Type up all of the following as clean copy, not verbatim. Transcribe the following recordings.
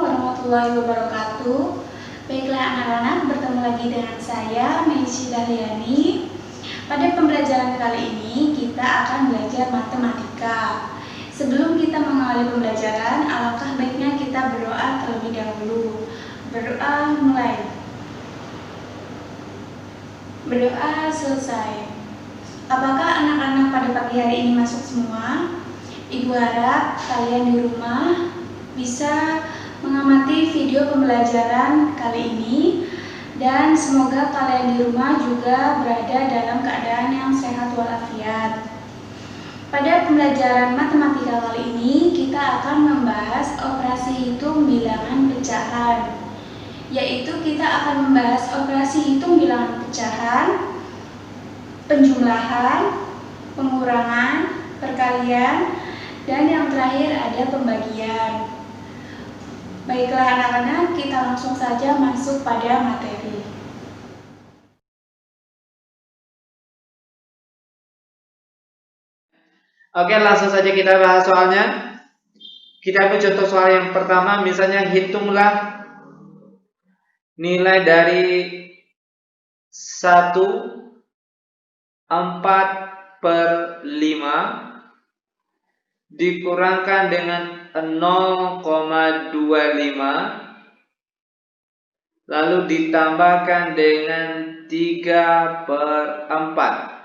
warahmatullahi wabarakatuh. Baiklah anak-anak, bertemu lagi dengan saya, Meisy Dahliani. Pada pembelajaran kali ini, kita akan belajar matematika. Sebelum kita mengawali pembelajaran, alangkah baiknya kita berdoa terlebih dahulu. Berdoa mulai. Berdoa selesai. Apakah anak-anak pada pagi hari ini masuk semua? Ibu harap kalian di rumah bisa mengamati video pembelajaran kali ini dan semoga kalian di rumah juga berada dalam keadaan yang sehat walafiat. Pada pembelajaran matematika kali ini kita akan membahas operasi hitung bilangan pecahan, yaitu kita akan membahas operasi hitung bilangan pecahan, penjumlahan, pengurangan, perkalian, dan yang terakhir ada pembagian. Baiklah anak-anak, kita langsung saja masuk pada materi. Oke, langsung saja kita bahas soalnya. Kita ambil contoh soal yang pertama, misalnya hitunglah nilai dari 1/4/5 dikurangkan dengan 0,25 lalu ditambahkan dengan 3/4.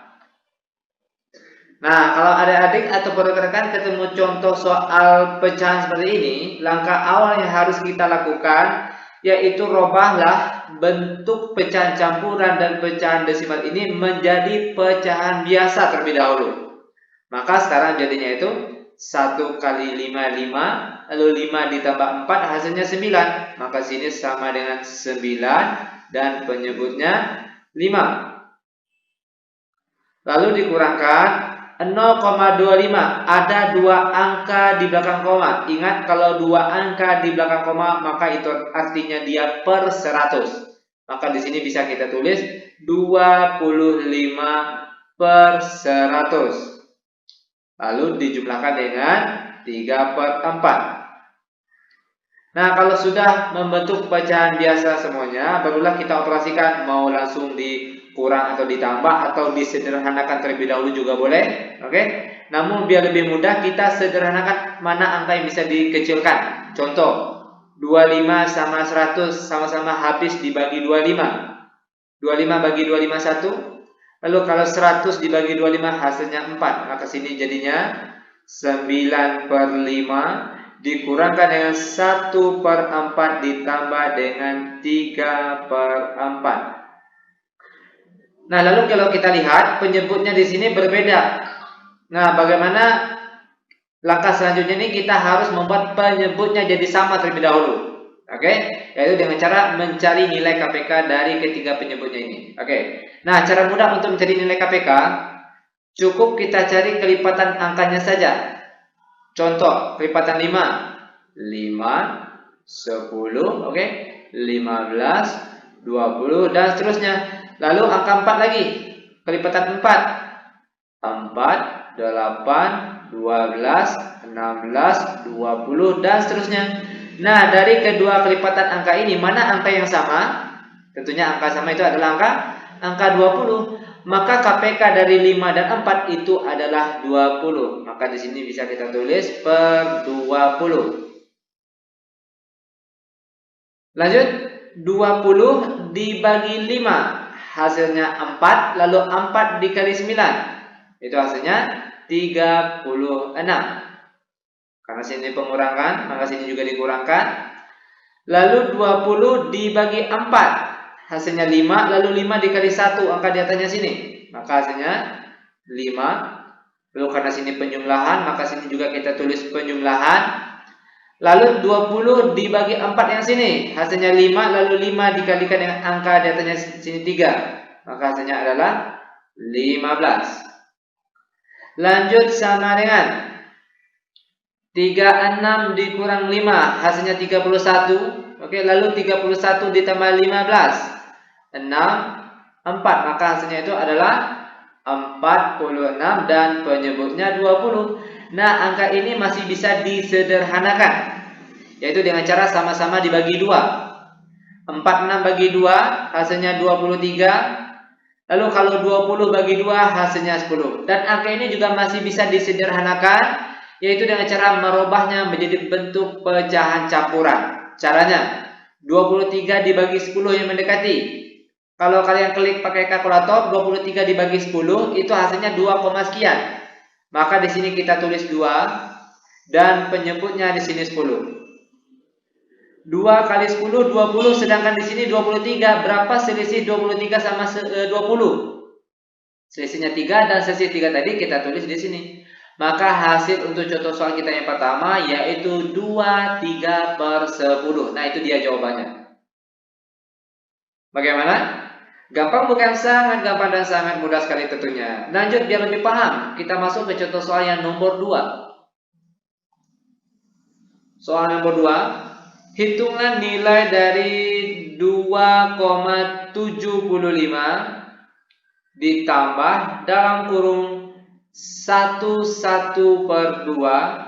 Nah, kalau adik-adik atau rekan-rekan ketemu contoh soal pecahan seperti ini, langkah awal yang harus kita lakukan yaitu robahlah bentuk pecahan campuran dan pecahan desimal ini menjadi pecahan biasa terlebih dahulu. Maka sekarang jadinya itu 1 kali 5, 5, lalu 5 ditambah 4 hasilnya 9. Maka sini sama dengan 9 dan penyebutnya 5. Lalu dikurangkan 0,25. Ada dua angka di belakang koma. Ingat, kalau dua angka di belakang koma maka itu artinya dia per 100. Maka di sini bisa kita tulis 25/100. Lalu dijumlahkan dengan 3/4. Nah, kalau sudah membentuk pecahan biasa semuanya, barulah kita operasikan, mau langsung dikurang atau ditambah atau disederhanakan terlebih dahulu juga boleh. Oke. Namun biar lebih mudah kita sederhanakan mana angka yang bisa dikecilkan. Contoh, 25 sama 100 sama-sama habis dibagi 25. 25 bagi 25 1. Lalu kalau 100 dibagi 25 hasilnya 4. Maka sini jadinya 9/5 dikurangkan dengan 1/4 ditambah dengan 3/4. Nah, lalu kalau kita lihat penyebutnya di sini berbeda. Nah, bagaimana langkah selanjutnya ini kita harus membuat penyebutnya jadi sama terlebih dahulu. Oke, yaitu dengan cara mencari nilai KPK dari ketiga penyebutnya ini. Oke. Nah, cara mudah untuk mencari nilai KPK cukup kita cari kelipatan angkanya saja. Contoh, kelipatan 5, 10, oke, 15, 20 dan seterusnya. Lalu angka 4 lagi, kelipatan 4, 8, 12, 16, 20 dan seterusnya. Nah, dari kedua kelipatan angka ini, mana angka yang sama? Tentunya angka sama itu adalah angka 20. Maka KPK dari 5 dan 4 itu adalah 20. Maka di sini bisa kita tulis per 20. Lanjut, 20 dibagi 5 hasilnya 4, lalu 4 dikali 9 itu hasilnya 36. Karena sini pengurangan, maka sini juga dikurangkan. Lalu 20 dibagi 4 hasilnya 5, lalu 5 dikali 1 angka di atasnya sini, maka hasilnya 5. Lalu karena sini penjumlahan, maka sini juga kita tulis penjumlahan. Lalu 20 dibagi 4 yang sini hasilnya 5, lalu 5 dikalikan dengan angka di atasnya sini 3, maka hasilnya adalah 15. Lanjut sama dengan 36 dikurang 5 hasilnya 31. Oke, lalu 31 ditambah 15 6, 4, maka hasilnya itu adalah 46 dan penyebutnya 20. Nah, angka ini masih bisa disederhanakan, yaitu dengan cara sama-sama dibagi 2. 46 bagi 2 hasilnya 23. Lalu kalau 20 bagi 2 hasilnya 10. Dan angka ini juga masih bisa disederhanakan, yaitu dengan cara merubahnya menjadi bentuk pecahan campuran. Caranya, 23 dibagi 10 yang mendekati. Kalau kalian klik pakai kalkulator, 23 dibagi 10 itu hasilnya 2, sekian. Maka di sini kita tulis 2 dan penyebutnya di sini 10. 2 kali 10 20, sedangkan di sini 23. Berapa selisih 23 sama 20? Selisihnya 3 dan selisih 3 tadi kita tulis di sini. Maka hasil untuk contoh soal kita yang pertama yaitu 23/10. Nah, itu dia jawabannya. Bagaimana? Gampang bukan? Sangat gampang dan sangat mudah sekali tentunya. Lanjut biar lebih paham, kita masuk ke contoh soal yang nomor 2. Soal nomor 2. Hitungan nilai dari 2,75 ditambah dalam kurung 11/2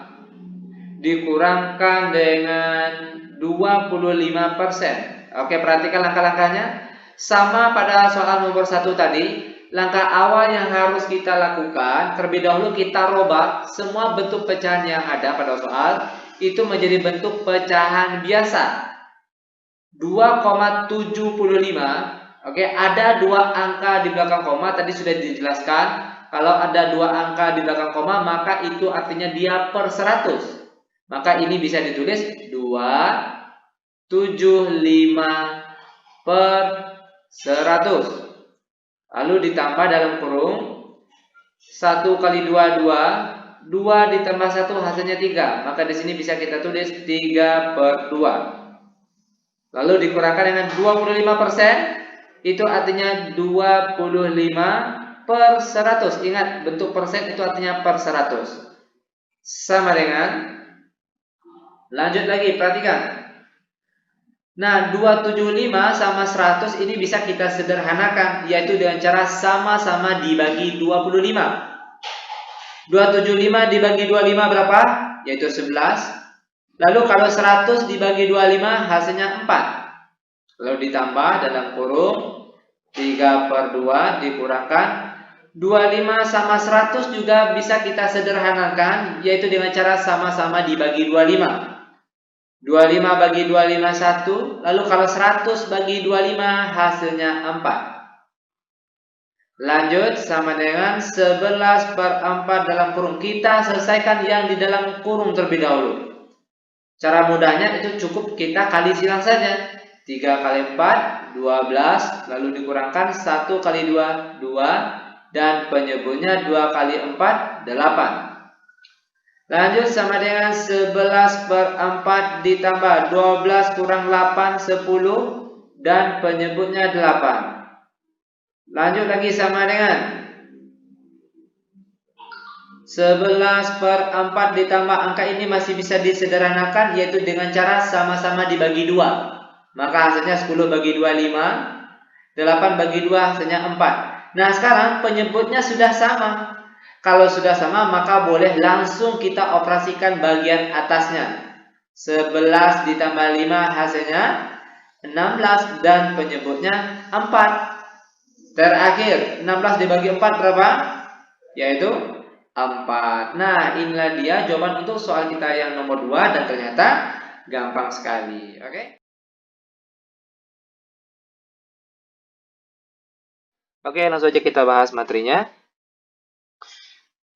dikurangkan dengan 25%. Oke, perhatikan langkah-langkahnya. Sama pada soal nomor 1 tadi, langkah awal yang harus kita lakukan, terlebih dahulu kita robah semua bentuk pecahan yang ada pada soal itu menjadi bentuk pecahan biasa. 2,75. Oke, ada 2 angka di belakang koma, tadi sudah dijelaskan. Kalau ada 2 angka di belakang koma, maka itu artinya dia per 100. Maka ini bisa ditulis 275 per 100. Lalu ditambah dalam kurung 1 kali 2 2 ditambah 1 hasilnya 3. Maka di sini bisa kita tulis 3/2. Lalu dikurangkan dengan 25%, itu artinya 25/100. Ingat, bentuk persen itu artinya per 100. Sama dengan, lanjut lagi, perhatikan. Nah, 275 sama 100 ini bisa kita sederhanakan, yaitu dengan cara sama-sama dibagi 25. 275 dibagi 25 berapa? Yaitu 11. Lalu kalau 100 dibagi 25 hasilnya 4. Lalu ditambah dalam kurung 3/2 dikurangkan 25 sama 100 juga bisa kita sederhanakan, yaitu dengan cara sama-sama dibagi 25. 25 bagi 25 1. Lalu kalau 100 bagi 25 hasilnya 4. Lanjut sama dengan 11/4 dalam kurung. Kita selesaikan yang di dalam kurung terlebih dahulu. Cara mudahnya itu cukup kita kali silang saja. 3 kali 4, 12. Lalu dikurangkan 1 kali 2, 2. Dan penyebutnya 2 kali 4, 8. Lanjut sama dengan 11/4 ditambah 12 kurang 8, 10. Dan penyebutnya 8. Lanjut lagi sama dengan 11/4 ditambah angka ini masih bisa disederhanakan, yaitu dengan cara sama-sama dibagi 2. Maka hasilnya 10 bagi 2, 5. 8 bagi 2 hasilnya 4. Nah, sekarang penyebutnya sudah sama. Kalau sudah sama, maka boleh langsung kita operasikan bagian atasnya. 11 ditambah 5 hasilnya 16 dan penyebutnya 4. Terakhir, 16 dibagi 4 berapa? Yaitu 4. Nah, inilah dia jawaban untuk soal kita yang nomor 2 dan ternyata gampang sekali. Oke? Oke, langsung saja kita bahas materinya.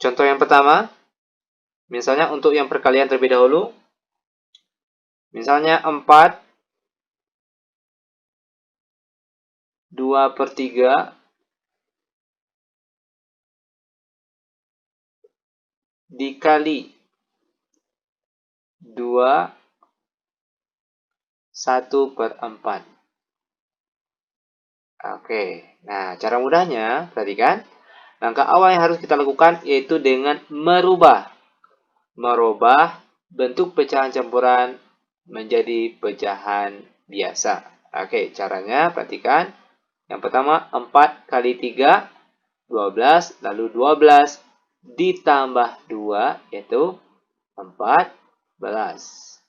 Contoh yang pertama, misalnya untuk yang perkalian terlebih dahulu. Misalnya 4 2/3 dikali 2 1/4. Oke, nah cara mudahnya, perhatikan. Langkah awal yang harus kita lakukan yaitu dengan merubah bentuk pecahan campuran menjadi pecahan biasa. Oke, caranya perhatikan. Yang pertama 4 kali 3, 12, lalu 12 ditambah 2 yaitu 14.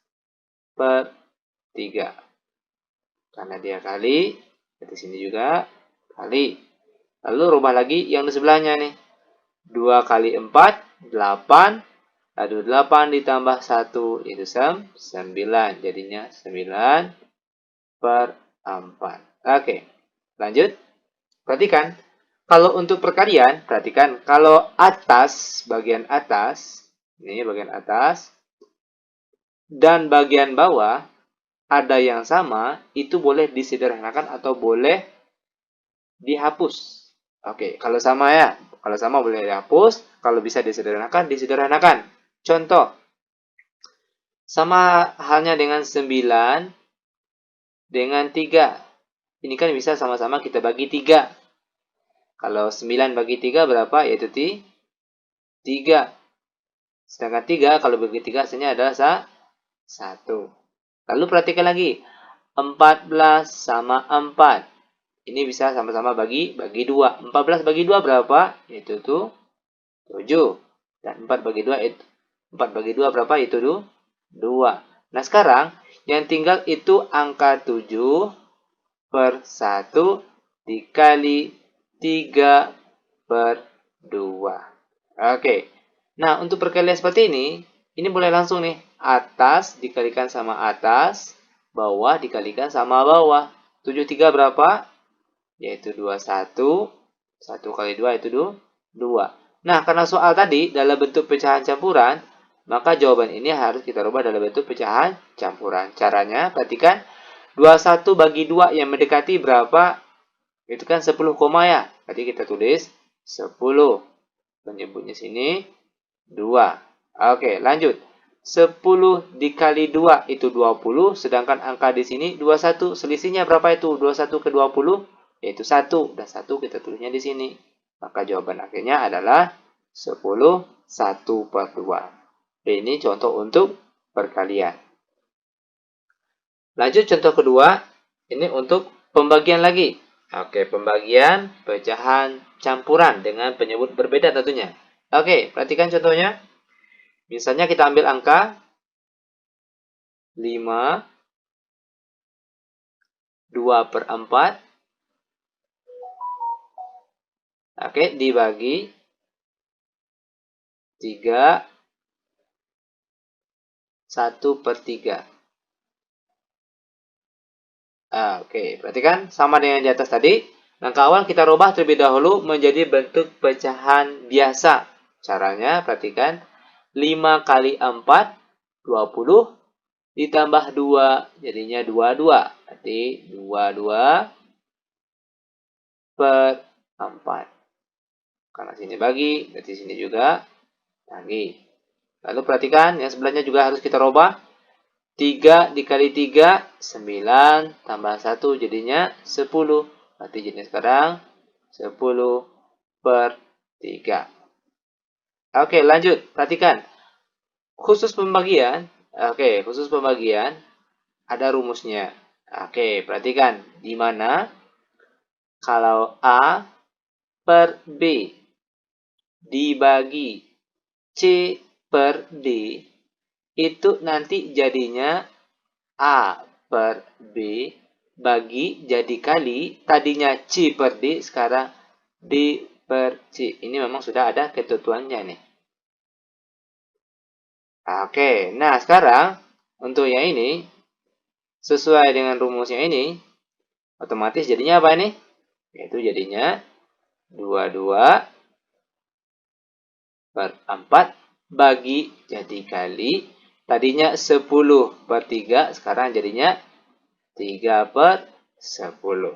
per 3. Karena dia kali, di sini juga kali. Lalu rubah lagi yang di sebelahnya nih. 2 kali 4, 8. Lalu 8 ditambah 1, itu 9. Jadinya 9 per 4. Oke, lanjut. Perhatikan. Kalau untuk perkalian, perhatikan. Kalau atas, bagian atas, ini bagian atas, dan bagian bawah, ada yang sama, itu boleh disederhanakan atau boleh dihapus. Oke, kalau sama ya. Kalau sama boleh dihapus. Kalau bisa disederhanakan, disederhanakan. Contoh. Sama halnya dengan 9 dengan 3. Ini kan bisa sama-sama kita bagi 3. Kalau 9 bagi 3 berapa? Yaitu 3. Sedangkan 3 kalau bagi 3 hasilnya adalah 1. Lalu perhatikan lagi. 14 sama 4. Ini bisa sama-sama bagi 2. 14 bagi 2 berapa? Itu tuh 7. Dan 4 bagi 2 itu 4 bagi 2 berapa? Itu 2. Nah, sekarang yang tinggal itu angka 7 per 1 dikali 3 per 2. Oke. Nah, untuk perkalian seperti ini boleh langsung nih. Atas dikalikan sama atas, bawah dikalikan sama bawah. 73 berapa? Yaitu 21. 1 kali 2 itu 2. Nah, karena soal tadi dalam bentuk pecahan campuran, maka jawaban ini harus kita rubah dalam bentuk pecahan campuran. Caranya, perhatikan. 21 bagi 2 yang mendekati berapa? Itu kan 10 koma ya. Tadi kita tulis 10. Penyebutnya sini 2. Oke, lanjut. 10 dikali 2 itu 20, sedangkan angka di sini 21. Selisihnya berapa itu? 21 ke 20 yaitu 1, dan 1 kita tulisnya di sini. Maka jawaban akhirnya adalah 10, 1 per 2. Ini contoh untuk perkalian. Lanjut contoh kedua, ini untuk pembagian lagi. Oke, pembagian pecahan campuran dengan penyebut berbeda tentunya. Oke, perhatikan contohnya. Misalnya kita ambil angka 5, 2 per 4. Oke, dibagi 3, 1 per 3. Oke, perhatikan sama dengan di atas tadi. Langkah awal kita rubah terlebih dahulu menjadi bentuk pecahan biasa. Caranya, perhatikan. 5 kali 4, 20. Ditambah 2, jadinya 22. Berarti 22 per 4. Karena sini bagi, berarti sini juga bagi. Lalu perhatikan, yang sebelahnya juga harus kita rubah. 3 dikali 3, 9, tambah 1, jadinya 10. Berarti jadinya sekarang 10 per 3. Oke, lanjut. Perhatikan. Khusus pembagian ada rumusnya. Oke, perhatikan. Di mana kalau A per B dibagi C per D, itu nanti jadinya A per B bagi jadi kali, tadinya C per D, sekarang D per C. Ini memang sudah ada ketentuannya nih. Oke, nah sekarang untuk yang ini, sesuai dengan rumusnya ini, otomatis jadinya apa ini? Yaitu jadinya 22 per 4 bagi jadi kali. Tadinya 10 per 3, sekarang jadinya 3 per 10.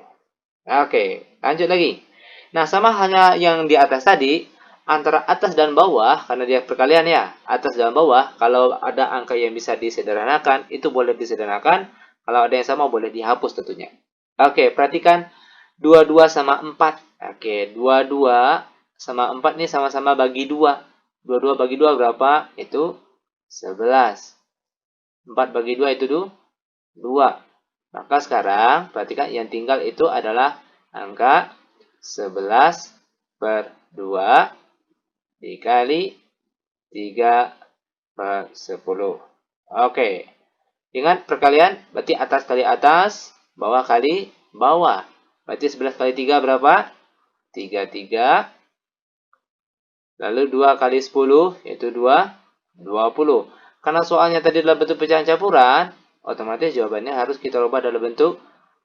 Oke, lanjut lagi. Nah, sama hanya yang di atas tadi, antara atas dan bawah, karena dia perkalian ya, atas dan bawah, kalau ada angka yang bisa disederhanakan, itu boleh disederhanakan. Kalau ada yang sama, boleh dihapus tentunya. Oke, perhatikan 22 sama 4. Oke, 22 sama 4 ini sama-sama bagi 2. 22 bagi 2 berapa? Itu 11. 4 bagi 2 itu 2. Maka sekarang, perhatikan yang tinggal itu adalah angka 11 per 2 dikali 3 per 10. Oke. Ingat perkalian, berarti atas kali atas, bawah kali bawah. Berarti 11 kali 3 berapa? 33. Lalu 2 kali 10, yaitu 20. Karena soalnya tadi dalam bentuk pecahan campuran, otomatis jawabannya harus kita rubah dalam bentuk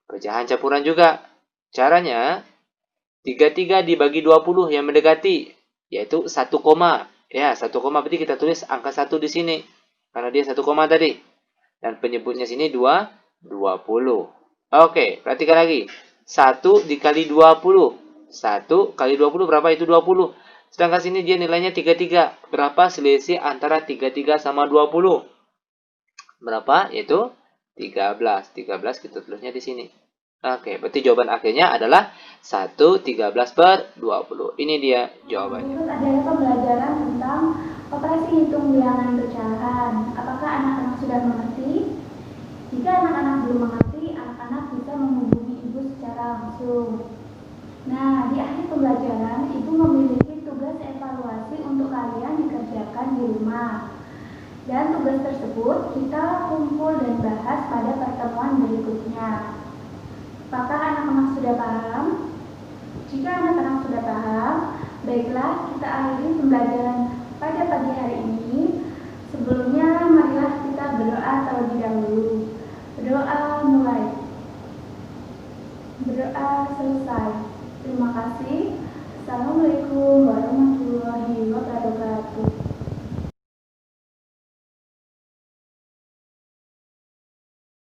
pecahan campuran juga. Caranya, 33 dibagi 20 yang mendekati, yaitu 1 koma. Ya, 1 koma berarti kita tulis angka 1 di sini. Karena dia 1 koma tadi. Dan penyebutnya sini 20. Oke, perhatikan lagi. 1 dikali 20. 1 kali 20 berapa? Itu 20. Sedangkan sini dia nilainya 33. Berapa selisih antara 33 sama 20? Berapa? Yaitu 13. 13 kita tulisnya di sini. Oke, berarti jawaban akhirnya adalah 1/13/20. Ini dia jawabannya. Berikut adalah pembelajaran tentang operasi hitung bilangan pecahan. Apakah anak-anak sudah mengerti? Jika anak-anak belum mengerti, anak-anak bisa menghubungi ibu secara langsung. Nah, di akhir pembelajaran, ibu memiliki tugas evaluasi untuk kalian dikerjakan di rumah. Dan tugas tersebut kita kumpul dan bahas pada pertemuan berikutnya. Apakah anak-anak sudah paham? Jika anak-anak sudah paham, baiklah kita akhiri pembelajaran pada pagi hari ini. Sebelumnya, marilah kita berdoa terlebih dahulu. Berdoa mulai. Berdoa selesai. Terima kasih. Assalamualaikum warahmatullahi wabarakatuh.